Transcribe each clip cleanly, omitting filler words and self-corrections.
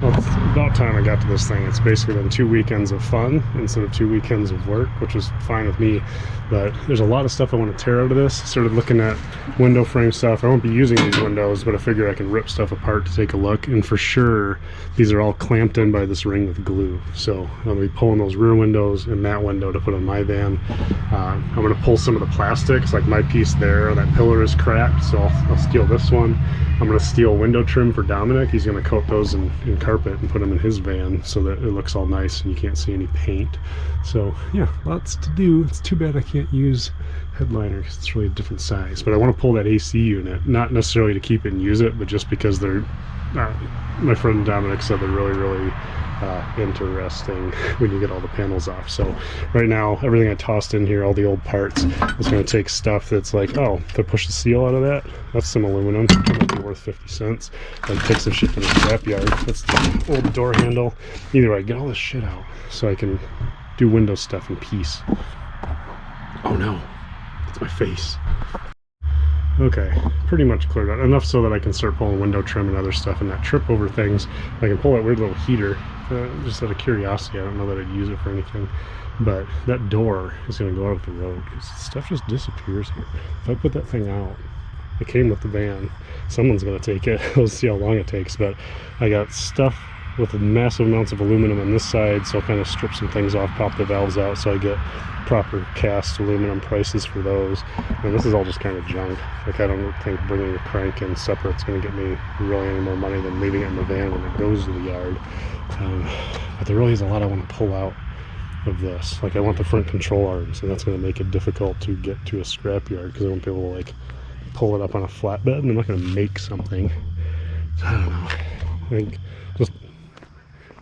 Well, it's about time I got to this thing. It's basically been 2 weekends of fun instead of 2 weekends of work, which is fine with me. But there's a lot of stuff I want to tear out of this. I started looking at window frame stuff. I won't be using these windows, but I figure I can rip stuff apart to take a look. And for sure, these are all clamped in by this ring with glue. So I'll be pulling those rear windows and that window to put on my van. I'm going to pull some of the plastics, like my piece there. That pillar is cracked, so I'll steal this one. I'm going to steal window trim for Dominic. He's going to coat those in carpet and put them in his van so that it looks all nice and you can't see any paint. So yeah, lots to do. It's too bad I can't use headliner because it's really a different size. But I want to pull that AC unit, not necessarily to keep it and use it, but just because they're, my friend Dominic said they're really interesting when you get all the panels off. So right now, everything I tossed in here, all the old parts, is going to take stuff that's like, oh, if I push the seal out of that, that's some aluminum, it might be worth 50 cents. Then take some shit to the scrapyard. That's the old door handle. Either way, get all this shit out so I can do window stuff in peace. Oh no, that's my face. Okay, pretty much cleared out. Enough so that I can start pulling window trim and other stuff and not trip over things. I can pull that weird little heater, just out of curiosity. I don't know that I'd use it for anything. But that door is going to go out of the road because stuff just disappears here. If I put that thing out, it came with the van. Someone's going to take it. We'll see how long it takes. But I got stuff with massive amounts of aluminum on this side, so I'll kind of strip some things off, pop the valves out so I get proper cast aluminum prices for those. And this is all just kind of junk. Like, I don't think bringing a crank in separate is going to get me really any more money than leaving it in the van when it goes to the yard. But there really is a lot I want to pull out of this. Like, I want the front control arms, and that's going to make it difficult to get to a scrapyard because I won't be able to like pull it up on a flatbed, and I'm not going to make something. I don't know. I think just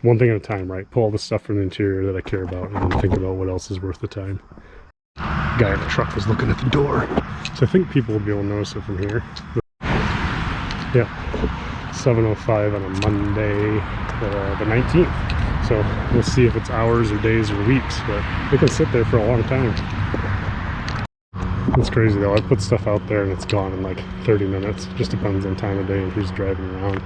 one thing at a time, right? Pull all the stuff from the interior that I care about and then think about what else is worth the time. Guy in the truck was looking at the door. So I think people will be able to notice it from here. Yeah, 7:05 on a Monday, the 19th. So we'll see if it's hours or days or weeks, but it can sit there for a long time. It's crazy though. I put stuff out there and it's gone in like 30 minutes. Just depends on time of day and who's driving around.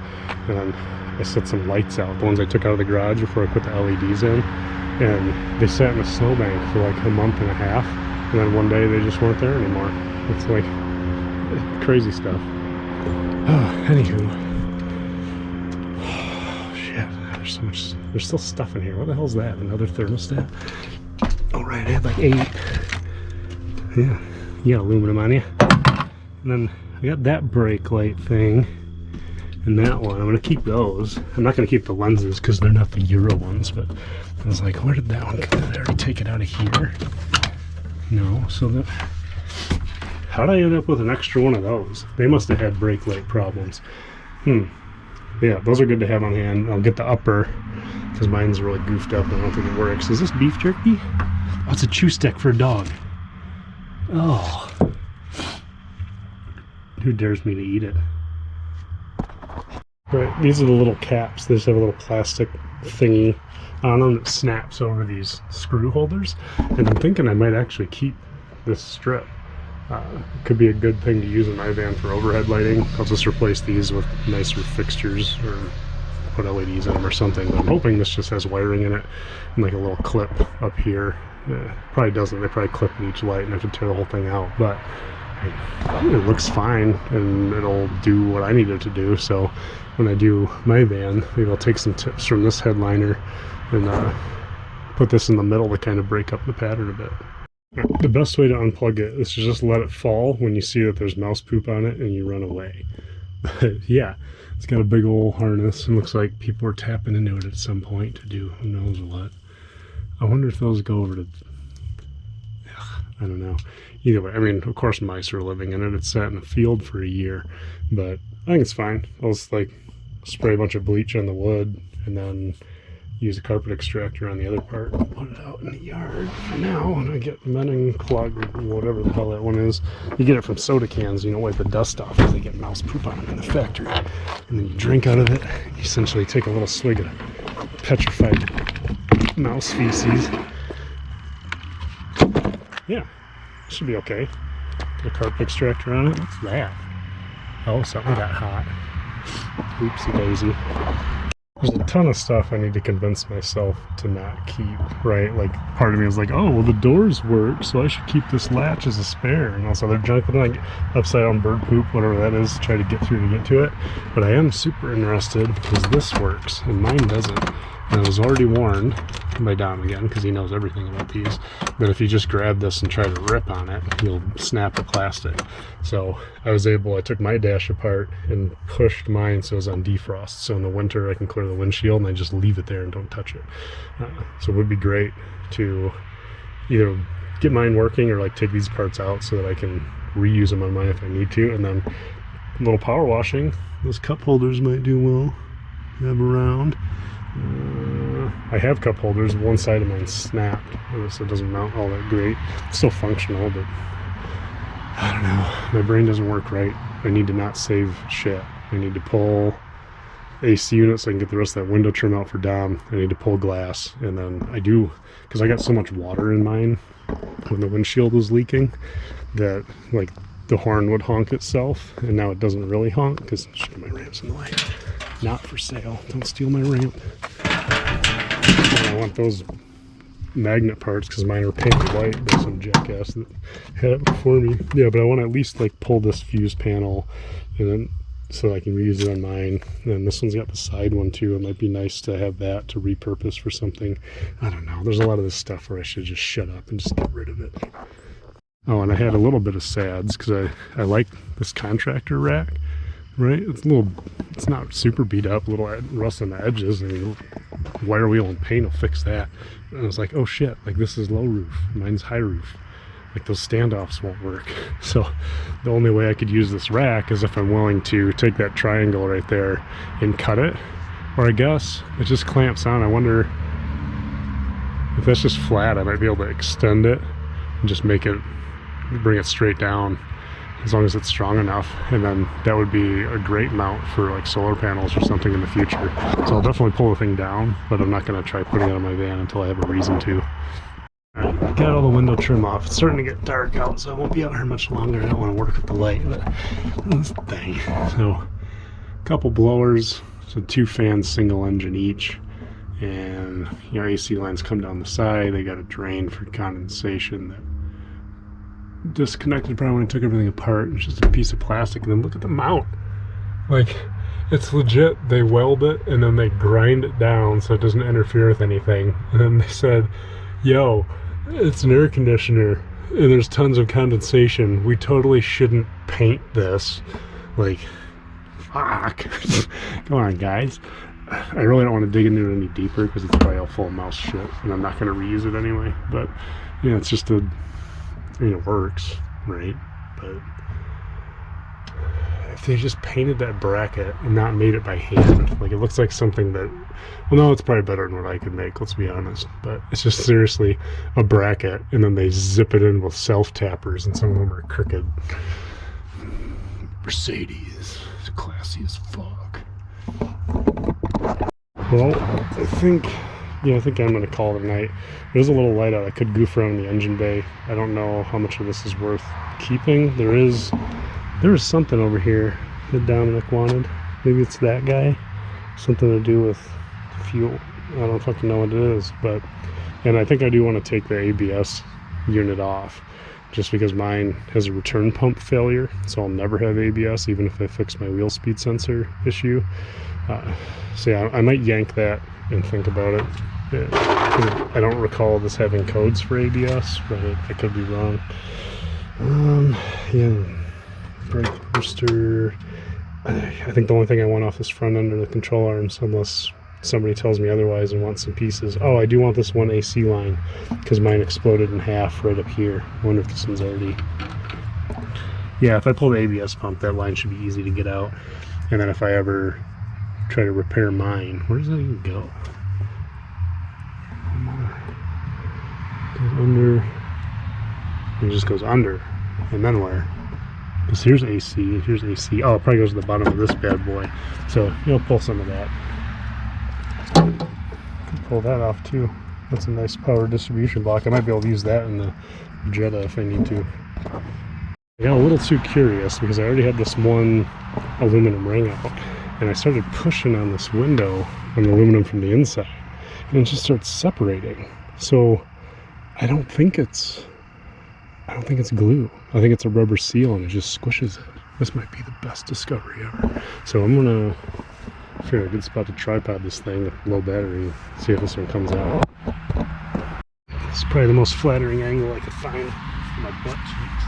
And then I set some lights out, the ones I took out of the garage before I put the LEDs in, and they sat in a snowbank for like a month and a half, and then one day they just weren't there anymore. It's like crazy stuff. Anywho, shit, there's still stuff in here. What the hell's that? Another thermostat? Oh right, I had like 8. Yeah, you got aluminum on you. And then I got that brake light thing. And that one, I'm going to keep those. I'm not going to keep the lenses because they're not the Euro ones, but I was like, where did that one go? Did I already take it out of here? No, so that... How did I end up with an extra one of those? They must have had brake light problems. Yeah, those are good to have on hand. I'll get the upper because mine's really goofed up and I don't think it works. Is this beef jerky? Oh, it's a chew stick for a dog. Oh. Who dares me to eat it? Right, these are the little caps. They just have a little plastic thingy on them that snaps over these screw holders. And I'm thinking I might actually keep this strip. Could be a good thing to use in my van for overhead lighting. I'll just replace these with nicer fixtures or put LEDs in them or something. But I'm hoping this just has wiring in it and like a little clip up here. Probably doesn't. They probably clip in each light and I have to tear the whole thing out. But it looks fine and it'll do what I need it to do. So when I do my van, maybe I'll take some tips from this headliner and put this in the middle to kind of break up the pattern a bit. The best way to unplug it is to just let it fall when you see that there's mouse poop on it and you run away. Yeah, it's got a big old harness and looks like people are tapping into it at some point to do who knows what. I wonder if those go over to... I don't know. Either way, I mean, of course mice are living in it. It's sat in the field for a year, but I think it's fine. I'll just like spray a bunch of bleach on the wood and then use a carpet extractor on the other part and put it out in the yard for now. And I get Menning plug or whatever the hell that one is. You get it from soda cans, you know, wipe the dust off because they get mouse poop on them in the factory. And then you drink out of it. You essentially take a little swig of petrified mouse feces. Yeah, should be okay. Put a carpet extractor on it. What's that? Oh, something got hot. Oopsie daisy. There's a ton of stuff I need to convince myself to not keep, right? Like, part of me is like, oh, well, the doors work, so I should keep this latch as a spare, and also they're junk, like upside down bird poop, whatever that is, to try to get through to get to it. But I am super interested because this works, and mine doesn't. And I was already warned by Dom again, because he knows everything about these, that if you just grab this and try to rip on it, you'll snap the plastic. So I took my dash apart and pushed mine so it was on defrost. So in the winter I can clear the windshield and I just leave it there and don't touch it. So it would be great to either get mine working or like take these parts out so that I can reuse them on mine if I need to. And then a little power washing. Those cup holders might do well. Have around. I have cup holders. One side of mine snapped, so it doesn't mount all that great. It's still functional, but I don't know. My brain doesn't work right. I need to not save shit. I need to pull AC unit so I can get the rest of that window trim out for Dom. I need to pull glass, and then I do, because I got so much water in mine when the windshield was leaking that like the horn would honk itself, and now it doesn't really honk because my ramp's in the way. Not for sale. Don't steal my ramp. I want those magnet parts because mine are painted white. There's some jackass that had it before me. Yeah, but I want to at least like pull this fuse panel and then so I can reuse it on mine. And this one's got the side one too. It might be nice to have that to repurpose for something. I don't know. There's a lot of this stuff where I should just shut up and just get rid of it. Oh, and I had a little bit of sads because I like this contractor rack. Right? It's not super beat up, a little rust on the edges. I mean, wire wheel and paint will fix that. And I was like, oh shit, like this is low roof. Mine's high roof. Like those standoffs won't work. So the only way I could use this rack is if I'm willing to take that triangle right there and cut it. Or I guess it just clamps on. I wonder if that's just flat, I might be able to extend it and just bring it straight down. As long as it's strong enough, and then that would be a great mount for like solar panels or something in the future. So I'll definitely pull the thing down, but I'm not going to try putting it on my van until I have a reason to. Alright, got all the window trim off. It's starting to get dark out, so I won't be out here much longer. I don't want to work with the light, but this thing. So a couple blowers, so 2 fans, single engine each, and AC lines come down the side. They got a drain for condensation that disconnected probably when I took everything apart. It's just a piece of plastic. And then look at the mount. Like, it's legit. They weld it and then they grind it down so it doesn't interfere with anything. And then they said, yo, it's an air conditioner and there's tons of condensation. We totally shouldn't paint this. Like, fuck. Come on, guys. I really don't want to dig into it any deeper because it's probably all full of mouse shit and I'm not going to reuse it anyway. But yeah, it's just it works, right? But if they just painted that bracket and not made it by hand, like it looks like something that, well, no, it's probably better than what I could make, let's be honest. But it's just seriously a bracket, and then they zip it in with self-tappers, and some of them are crooked. Mercedes, it's classy as fuck. Well, I think I'm going to call it a night. There's a little light out. I could goof around in the engine bay. I don't know how much of this is worth keeping. There is something over here that Dominic wanted. Maybe it's that guy. Something to do with fuel. I don't fucking know what it is. And I think I do want to take the ABS unit off just because mine has a return pump failure. So I'll never have ABS even if I fix my wheel speed sensor issue. So yeah, I might yank that and think about it. I don't recall this having codes for ABS, but I could be wrong. Yeah, brake booster. I think the only thing I want off this front end are the control arms, unless somebody tells me otherwise and wants some pieces. Oh, I do want this one AC line because mine exploded in half right up here. I wonder if this one's already. Yeah, if I pull the ABS pump, that line should be easy to get out. And then if I ever try to repair mine, where does that even go? Goes under. It just goes under, and then where? Because here's AC. Here's AC. Oh, it probably goes to the bottom of this bad boy. So pull some of that. Can pull that off too. That's a nice power distribution block. I might be able to use that in the Jetta if I need to. I got a little too curious because I already had this one aluminum ring out. and I started pushing on this window on the aluminum from the inside, and it just starts separating. So I don't think it's glue. I think it's a rubber seal, and it just squishes it. This might be the best discovery ever. So I'm gonna figure a good spot to tripod this thing with low battery, see if this one comes out. It's probably the most flattering angle I could find for my butt cheeks.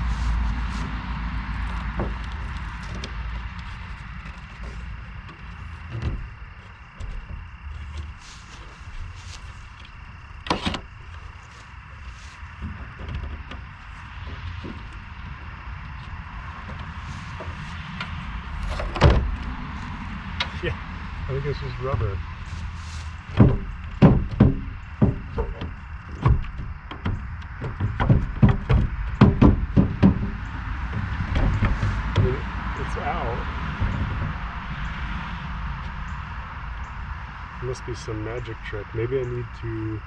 Yeah, I think it's just rubber. It's out. It must be some magic trick. Maybe I need to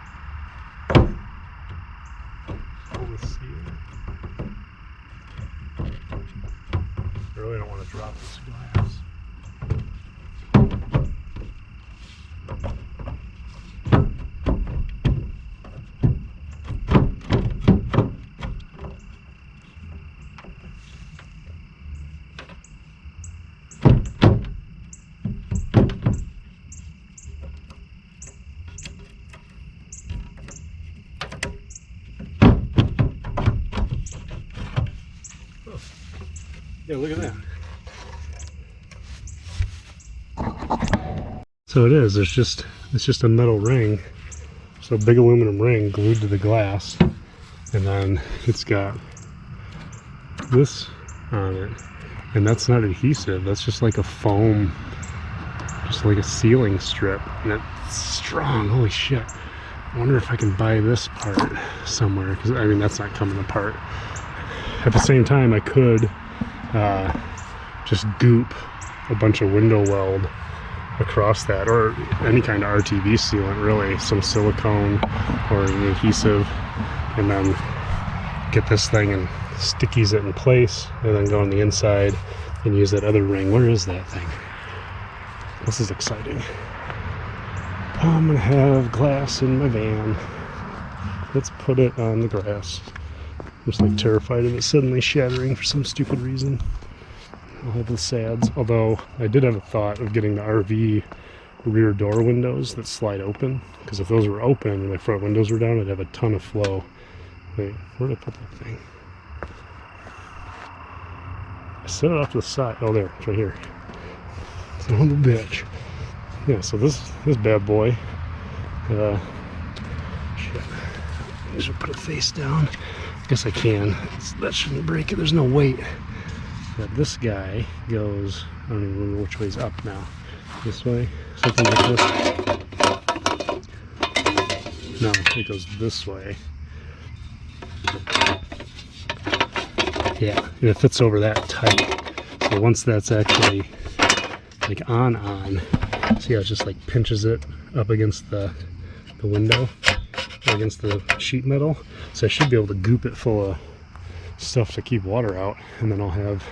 pull the seal. I really don't want to drop this glass. Yeah, look at that. So it is, it's just a metal ring. So a big aluminum ring glued to the glass. And then it's got this on it. And that's not adhesive, that's just like a foam, just like a sealing strip. And it's strong, holy shit. I wonder if I can buy this part somewhere, because I mean, that's not coming apart. At the same time, I could just goop a bunch of window weld across that, or any kind of RTV sealant, really, some silicone or an adhesive, and then get this thing and stickies it in place, and then go on the inside and use that other ring. Where is that thing? This is exciting. I'm gonna have glass in my van. Let's put it on the grass. I'm just like terrified of it suddenly shattering for some stupid reason. I'll have the sads. Although I did have a thought of getting the RV rear door windows that slide open, because if those were open and my front windows were down, I'd have a ton of flow. Wait, where did I put that thing? I set it off to the side. Oh, there, it's right here. Son of a bitch. Yeah, so this bad boy. Shit. I should put it face down. I guess I can. That shouldn't break it. There's no weight. But this guy goes, I don't even remember which way's up now. This way? Something like this? No, it goes this way. Yeah, and it fits over that tight. So once that's actually like on, see how it just like pinches it up against the window, against the sheet metal. So I should be able to goop it full of stuff to keep water out, and then I'll have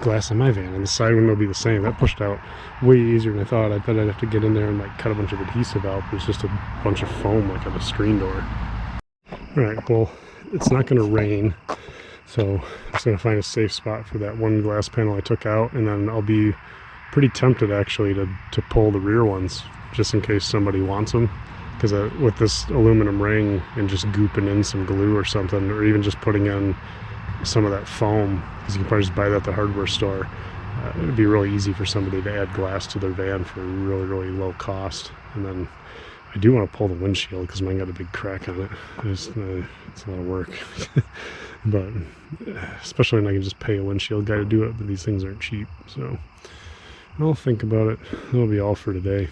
glass in my van, and the side window will be the same. That pushed out way easier than I thought. I thought I'd have to get in there and like cut a bunch of adhesive out, but it's just a bunch of foam like on a screen door. Alright, well, it's not going to rain, so I'm just going to find a safe spot for that one glass panel I took out, and then I'll be pretty tempted actually to pull the rear ones just in case somebody wants them, because with this aluminum ring and just gooping in some glue or something, or even just putting in some of that foam, because you can probably just buy that at the hardware store, it would be really easy for somebody to add glass to their van for really, really low cost. And then I do want to pull the windshield because mine got a big crack on it. It's a lot of work. But especially when I can just pay a windshield guy to do it, but these things aren't cheap. So I'll think about it. That'll be all for today.